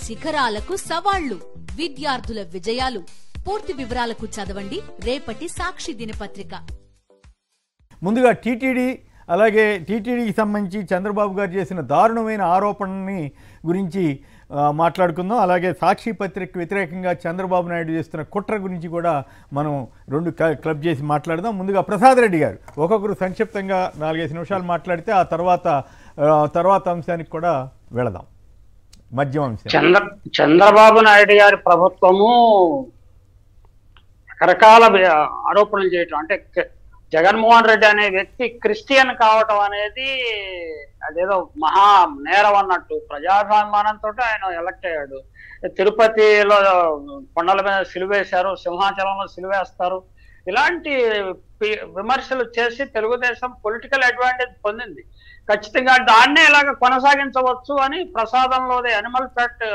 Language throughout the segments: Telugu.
శిఖరాలకు సవాళ్లు, విద్యార్థుల విజయాలు. పూర్తి వివరాలకు చదవండి రేపటి సాక్షి దినపత్రిక. ముందుగా టీటీడీ, అలాగే టీటీడీకి సంబంధించి చంద్రబాబు గారు చేసిన దారుణమైన ఆరోపణని గురించి మాట్లాడుకుందాం. అలాగే సాక్షి పత్రికకు వ్యతిరేకంగా చంద్రబాబు నాయుడు చేస్తున్న కుట్ర గురించి కూడా మనం రెండు క్లబ్ చేసి మాట్లాడదాం. ముందుగా ప్రసాద్ రెడ్డి గారు ఒక్కొక్కరు సంక్షిప్తంగా 4-5 నిమిషాలు మాట్లాడితే ఆ తర్వాత అంశానికి కూడా వెళదాం. మధ్య అంశం. చంద్రబాబు నాయుడు గారి ప్రభుత్వము రకరకాల ఆరోపణలు చేయటం, అంటే జగన్మోహన్ రెడ్డి అనే వ్యక్తి క్రిస్టియన్ కావటం అనేది అదేదో మహా నేరం అన్నట్టు. ప్రజాభిమానంతో ఆయన ఎలక్ట్ అయ్యాడు. తిరుపతిలో కొండల మీద సిలువేశారు, సింహాచలంలో సిలువేస్తారు. ఇలాంటి విమర్శలు చేసి తెలుగుదేశం పొలిటికల్ అడ్వాంటేజ్ పొందింది. ఖచ్చితంగా దాన్నే ఇలాగ కొనసాగించవచ్చు అని ప్రసాదంలోదే అనిమల్ ఫ్యాక్ట్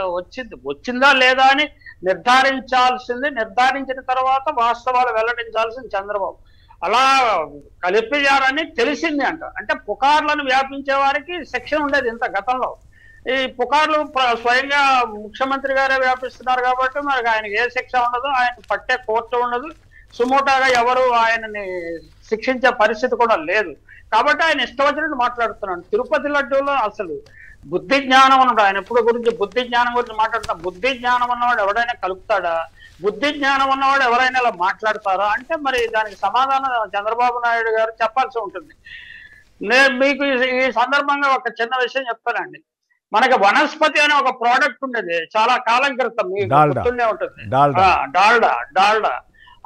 వచ్చిందా లేదా అని నిర్ధారించిన తర్వాత వాస్తవాలు వెల్లడించాల్సింది చంద్రబాబు. అలా కలిపేయారని తెలిసింది అంటే పుకార్లను వ్యాపించే వారికి శిక్ష ఉండేది ఇంత గతంలో. ఈ పుకార్లు స్వయంగా ముఖ్యమంత్రి గారే వ్యాపిస్తున్నారు కాబట్టి మరి ఆయనకి ఏ శిక్ష ఉండదు, ఆయన పట్టే కోర్టు ఉండదు, సుమోటాగా ఎవరు ఆయనని శిక్షించే పరిస్థితి కూడా లేదు. కాబట్టి ఆయన ఇష్టం వచ్చినట్టు మాట్లాడుతున్నాడు. తిరుపతి లడ్డూలో అసలు బుద్ధి జ్ఞానం ఉన్నాడు. ఆయన ఎప్పుడు బుద్ధి జ్ఞానం గురించి మాట్లాడుతున్నా. బుద్ధి జ్ఞానం ఉన్నవాడు ఎవడైనా కలుపుతాడా? బుద్ధి జ్ఞానం ఉన్నవాడు ఎవరైనా ఇలా మాట్లాడతారా? అంటే మరి దానికి సమాధానం చంద్రబాబు నాయుడు గారు చెప్పాల్సి ఉంటుంది. నేను మీకు ఈ సందర్భంగా ఒక చిన్న విషయం చెప్తానండి. మనకి వనస్పతి అనే ఒక ప్రోడక్ట్ ఉండేది చాలా కాలం క్రితం, మీకు గుర్తుండే ఉంటుంది, డాల్డా.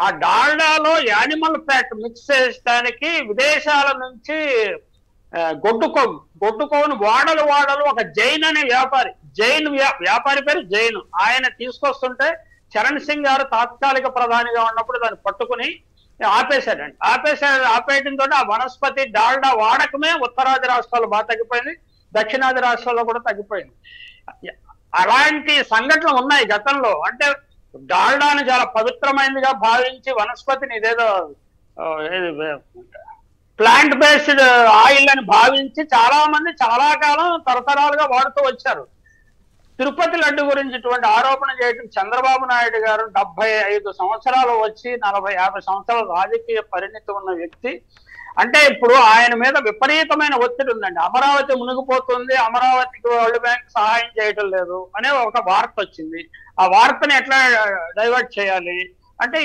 ఆ డాల్డాలో యానిమల్ ఫ్యాట్ మిక్స్ చేయడానికి విదేశాల నుంచి గొడ్డుకోను వాడలు ఒక జైన్ అనే వ్యాపారి పేరు జైన్, ఆయన తీసుకొస్తుంటే చరణ్ సింగ్ గారు తాత్కాలిక ప్రధానిగా ఉన్నప్పుడు దాన్ని పట్టుకుని ఆపేయడంతో ఆ వనస్పతి డాల్డా వాడకమే ఉత్తరాది రాష్ట్రాల్లో బాగా తగ్గిపోయింది, దక్షిణాది రాష్ట్రాల్లో కూడా తగ్గిపోయింది. అలాంటి సంఘటనలు ఉన్నాయి గతంలో. అంటే డాల్డాని చాలా పవిత్రమైనదిగా భావించి వనస్పతిని ఇదేదో ప్లాంట్ బేస్డ్ ఆయిల్ అని భావించి చాలా మంది చాలా కాలం తరతరాలుగా వాడుతూ వచ్చారు. తిరుపతి లడ్డు గురించి ఇటువంటి ఆరోపణ చేయడం చంద్రబాబు నాయుడు గారు 75 సంవత్సరాలు వచ్చి 40-50 సంవత్సరాల రాజకీయ పరిణితి ఉన్న వ్యక్తి. అంటే ఇప్పుడు ఆయన మీద విపరీతమైన ఒత్తిడి ఉందండి. అమరావతి మునిగిపోతుంది, అమరావతికి వరల్డ్ బ్యాంక్ సహాయం చేయటం లేదు అనే ఒక వార్త వచ్చింది. ఆ వార్తని ఎట్లా డైవర్ట్ చేయాలి అంటే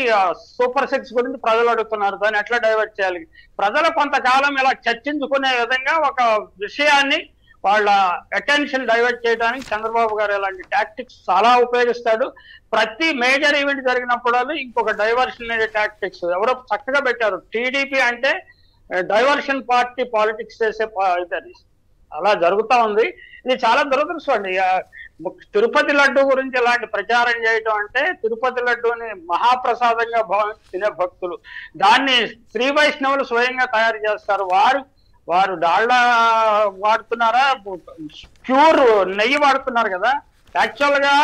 సూపర్ 6 గురించి ప్రజలు అడుగుతున్నారు, దాన్ని ఎట్లా డైవర్ట్ చేయాలి? ప్రజలు కొంతకాలం ఇలా చర్చించుకునే విధంగా ఒక విషయాన్ని వాళ్ళ అటెన్షన్ డైవర్ట్ చేయడానికి చంద్రబాబు గారు ఇలాంటి టాక్టిక్స్ చాలా ఉపయోగిస్తాడు. ప్రతి మేజర్ ఈవెంట్ జరిగినప్పుడు ఇంకొక డైవర్షన్ టాక్టిక్స్ ఎవరో చక్కగా పెట్టారు. టీడీపీ అంటే డైవర్షన్ పార్టీ పాలిటిక్స్ చేసే అలా జరుగుతూ ఉంది. ఇది చాలా దురదృష్టం అండి. తిరుపతి లడ్డు గురించి ఇలాంటి ప్రచారం చేయటం అంటే తిరుపతి లడ్డూని మహాప్రసాదంగా భావించి తినే భక్తులు దాన్ని శ్రీ వైష్ణవులు స్వయంగా తయారు చేస్తారు. వారు డాల్డా వాడుతున్నారా, ప్యూర్ నెయ్యి వాడుతున్నారు కదా. యాక్చువల్ గా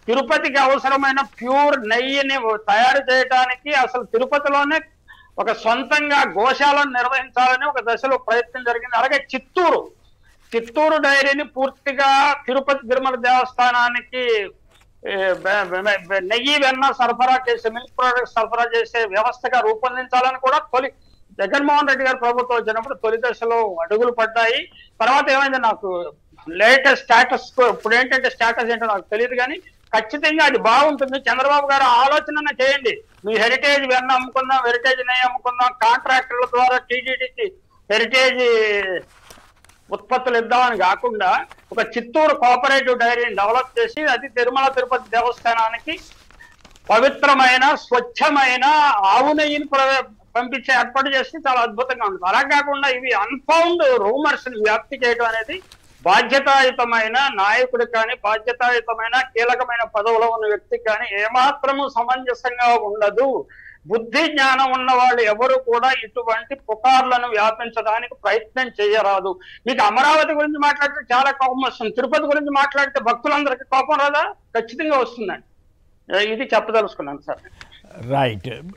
తిరుపతికి అవసరమైన ప్యూర్ నెయ్యిని తయారు చేయడానికి అసలు తిరుపతిలోనే ఒక సొంతంగా గోశాలను నిర్వహించాలని ఒక దశలో ప్రయత్నం జరిగింది. అలాగే చిత్తూరు డైరీని పూర్తిగా తిరుపతి తిరుమల దేవస్థానానికి నెయ్యి వెన్న సరఫరా చేసే, మిల్క్ ప్రొడక్ట్స్ సరఫరా చేసే వ్యవస్థగా రూపొందించాలని కూడా జగన్మోహన్ రెడ్డి గారు ప్రభుత్వం వచ్చినప్పుడు తొలి దశలో అడుగులు పడ్డాయి. తర్వాత ఏమైంది నాకు లేటెస్ట్ స్టేటస్ ఇప్పుడు ఏంటంటే స్టేటస్ ఏంటో నాకు తెలియదు, కానీ ఖచ్చితంగా అది బాగుంటుంది. చంద్రబాబు గారు ఆలోచన చేయండి. మీ హెరిటేజ్ వెన్న అమ్ముకుందాం, హెరిటేజ్ నెయ్యి అమ్ముకుందాం, కాంట్రాక్టర్ల ద్వారా టీటీడీకి హెరిటేజ్ ఉత్పత్తులు ఇద్దామని కాకుండా ఒక చిత్తూరు కోఆపరేటివ్ డైరీని డెవలప్ చేసి అది తిరుమల తిరుపతి దేవస్థానానికి పవిత్రమైన స్వచ్ఛమైన ఆవు నెయ్యిని పంపించే ఏర్పాటు చేస్తే చాలా అద్భుతంగా ఉంటుంది. అలా కాకుండా ఇవి అన్ఫౌండ్ రూమర్స్ వ్యాప్తి చేయడం అనేది బాధ్యతాయుతమైన నాయకుడు కానీ బాధ్యతాయుతమైన కీలకమైన పదవులో ఉన్న వ్యక్తికి కానీ ఏమాత్రము సమంజసంగా ఉండదు. బుద్ధి జ్ఞానం ఉన్న వాళ్ళు ఎవరు కూడా ఇటువంటి పుకార్లను వ్యాపించడానికి ప్రయత్నం చేయరాదు. మీకు అమరావతి గురించి మాట్లాడితే చాలా కోపం వస్తుంది, తిరుపతి గురించి మాట్లాడితే భక్తులందరికీ కోపం రాదా? ఖచ్చితంగా వస్తుందండి. ఇది చెప్పదలుచుకున్నాను సార్. రైట్.